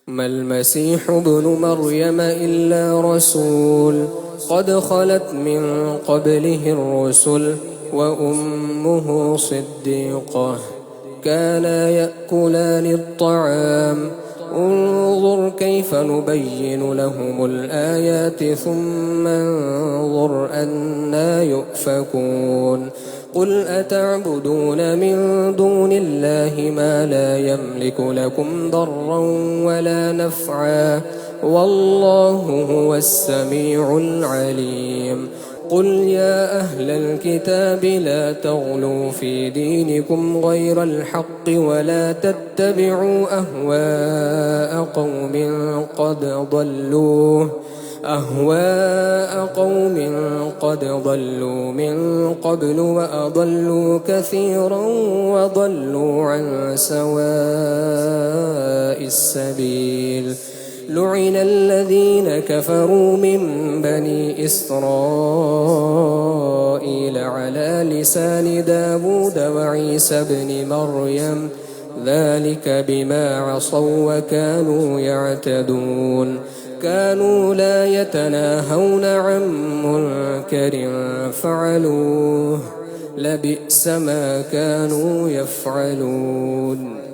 ما المسيح ابن مريم إلا رسول قد خلت من قبله الرسل وأمه صديقة كانا يأكلان الطعام انظر كيف نبين لهم الآيات ثم انظر أنى يؤفكون قل أتعبدون من دون الله ما لا يملك لكم ضرا ولا نفعا والله هو السميع العليم قل يا أهل الكتاب لا تغلوا في دينكم غير الحق ولا تتبعوا أهواء قوم قد ضلوا من قبل وأضلوا كثيرا وضلوا عن سواء السبيل لعن الذين كفروا من بني إسرائيل على لسان داود وعيسى بن مريم ذلك بما عصوا وكانوا يعتدون كانوا لا يتناهون عن منكر فعلوه لبئس ما كانوا يفعلون.